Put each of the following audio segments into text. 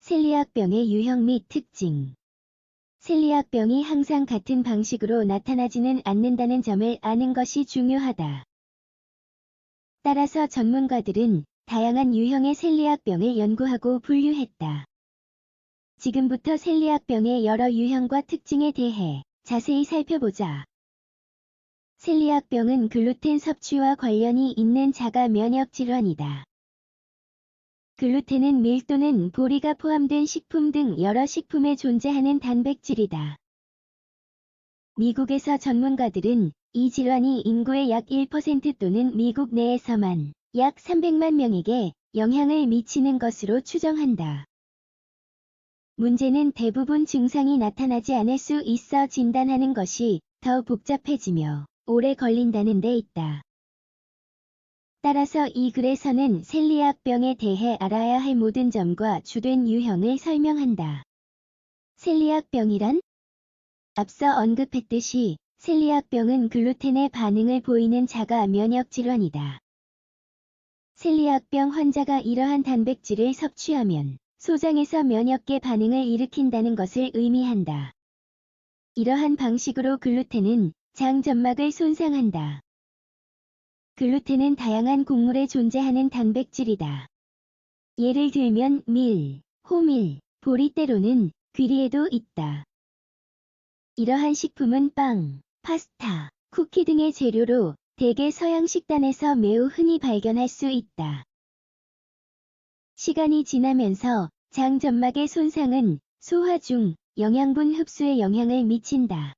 셀리악병의 유형 및 특징. 셀리악병이 항상 같은 방식으로 나타나지는 않는다는 점을 아는 것이 중요하다. 따라서 전문가들은 다양한 유형의 셀리악병을 연구하고 분류했다. 지금부터 셀리악병의 여러 유형과 특징에 대해 자세히 살펴보자. 셀리악병은 글루텐 섭취와 관련이 있는 자가 면역 질환이다. 글루텐은 밀 또는 보리가 포함된 식품 등 여러 식품에 존재하는 단백질이다. 미국에서 전문가들은 이 질환이 인구의 약 1% 또는 미국 내에서만 약 300만 명에게 영향을 미치는 것으로 추정한다. 문제는 대부분 증상이 나타나지 않을 수 있어 진단하는 것이 더 복잡해지며 오래 걸린다는 데 있다. 따라서 이 글에서는 셀리악병에 대해 알아야 할 모든 점과 주된 유형을 설명한다. 셀리악병이란? 앞서 언급했듯이 셀리악병은 글루텐에 반응을 보이는 자가 면역 질환이다. 셀리악병 환자가 이러한 단백질을 섭취하면 소장에서 면역계 반응을 일으킨다는 것을 의미한다. 이러한 방식으로 글루텐은 장 점막을 손상한다. 글루텐은 다양한 곡물에 존재하는 단백질이다. 예를 들면 밀, 호밀, 보리 때로는 귀리에도 있다. 이러한 식품은 빵, 파스타, 쿠키 등의 재료로 대개 서양 식단에서 매우 흔히 발견할 수 있다. 시간이 지나면서 장 점막의 손상은 소화 중 영양분 흡수에 영향을 미친다.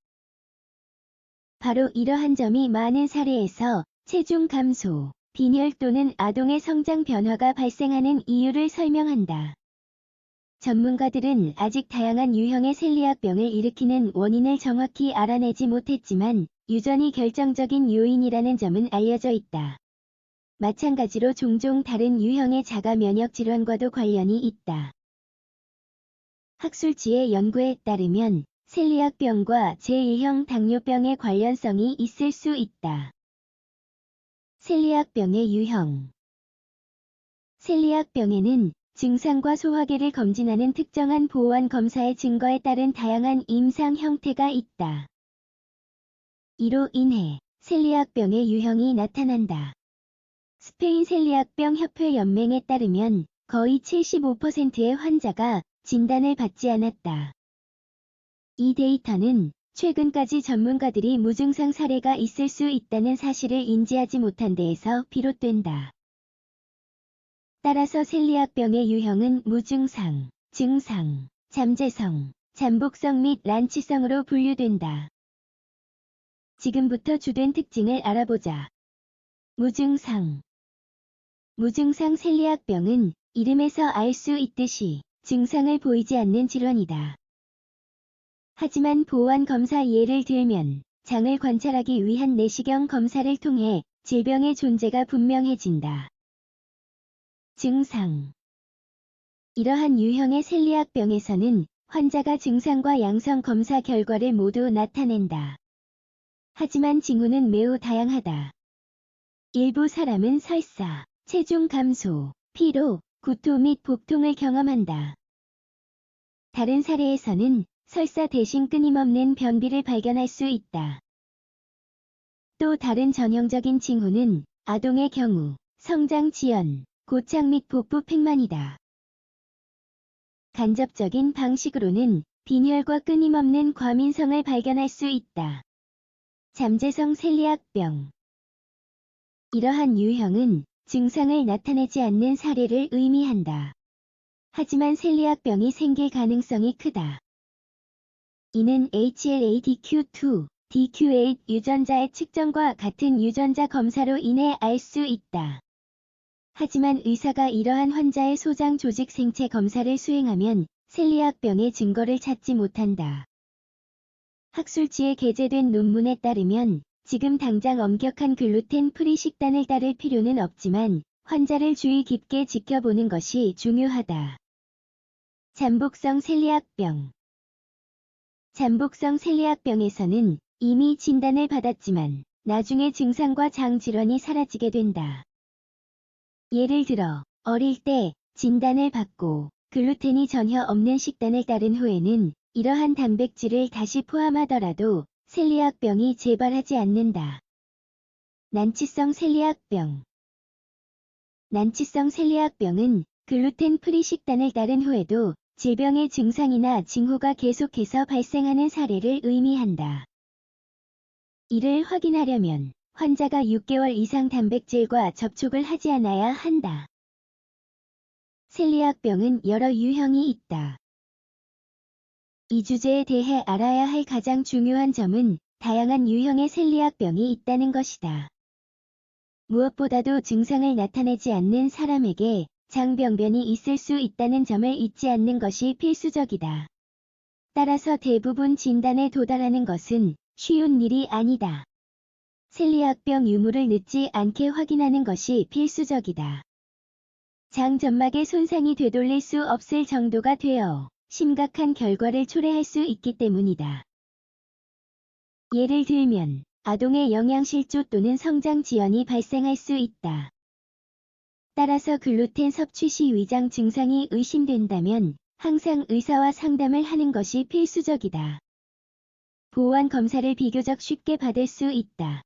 바로 이러한 점이 많은 사례에서 체중 감소, 빈혈 또는 아동의 성장 변화가 발생하는 이유를 설명한다. 전문가들은 아직 다양한 유형의 셀리악병을 일으키는 원인을 정확히 알아내지 못했지만 유전이 결정적인 요인이라는 점은 알려져 있다. 마찬가지로 종종 다른 유형의 자가 면역 질환과도 관련이 있다. 학술지의 연구에 따르면 셀리악병과 제1형 당뇨병의 관련성이 있을 수 있다. 셀리악병의 유형. 셀리악병에는 증상과 소화계를 검진하는 특정한 보완 검사의 증거에 따른 다양한 임상 형태가 있다. 이로 인해 셀리악병의 유형이 나타난다. 스페인 셀리악병 협회 연맹에 따르면 거의 75%의 환자가 진단을 받지 않았다. 이 데이터는 최근까지 전문가들이 무증상 사례가 있을 수 있다는 사실을 인지하지 못한 데에서 비롯된다. 따라서 셀리악병의 유형은 무증상, 증상, 잠재성, 잠복성 및 란치성으로 분류된다. 지금부터 주된 특징을 알아보자. 무증상. 무증상 셀리악병은 이름에서 알 수 있듯이 증상을 보이지 않는 질환이다. 하지만 보완 검사 예를 들면 장을 관찰하기 위한 내시경 검사를 통해 질병의 존재가 분명해진다. 증상. 이러한 유형의 셀리악병에서는 환자가 증상과 양성 검사 결과를 모두 나타낸다. 하지만 징후는 매우 다양하다. 일부 사람은 설사, 체중 감소, 피로, 구토 및 복통을 경험한다. 다른 사례에서는 설사 대신 끊임없는 변비를 발견할 수 있다. 또 다른 전형적인 징후는 아동의 경우 성장 지연, 고창 및 복부 팽만이다. 간접적인 방식으로는 빈혈과 끊임없는 과민성을 발견할 수 있다. 잠재성 셀리악병. 이러한 유형은 증상을 나타내지 않는 사례를 의미한다. 하지만 셀리악병이 생길 가능성이 크다. 이는 HLA-DQ2, DQ8 유전자의 측정과 같은 유전자 검사로 인해 알 수 있다. 하지만 의사가 이러한 환자의 소장 조직 생체 검사를 수행하면 셀리악병의 증거를 찾지 못한다. 학술지에 게재된 논문에 따르면 지금 당장 엄격한 글루텐 프리 식단을 따를 필요는 없지만 환자를 주의 깊게 지켜보는 것이 중요하다. 잠복성 셀리악병. 잠복성 셀리악병에서는 이미 진단을 받았지만 나중에 증상과 장 질환이 사라지게 된다. 예를 들어 어릴 때 진단을 받고 글루텐이 전혀 없는 식단을 따른 후에는 이러한 단백질을 다시 포함하더라도 셀리악병이 재발하지 않는다. 난치성 셀리악병. 난치성 셀리악병은 글루텐 프리 식단을 따른 후에도 질병의 증상이나 징후가 계속해서 발생하는 사례를 의미한다. 이를 확인하려면 환자가 6개월 이상 단백질과 접촉을 하지 않아야 한다. 셀리악병은 여러 유형이 있다. 이 주제에 대해 알아야 할 가장 중요한 점은 다양한 유형의 셀리악병이 있다는 것이다. 무엇보다도 증상을 나타내지 않는 사람에게 장병변이 있을 수 있다는 점을 잊지 않는 것이 필수적이다. 따라서 대부분 진단에 도달하는 것은 쉬운 일이 아니다. 셀리악병 유무를 늦지 않게 확인하는 것이 필수적이다. 장 점막의 손상이 되돌릴 수 없을 정도가 되어 심각한 결과를 초래할 수 있기 때문이다. 예를 들면 아동의 영양실조 또는 성장 지연이 발생할 수 있다. 따라서 글루텐 섭취 시 위장 증상이 의심된다면 항상 의사와 상담을 하는 것이 필수적이다. 보완 검사를 비교적 쉽게 받을 수 있다.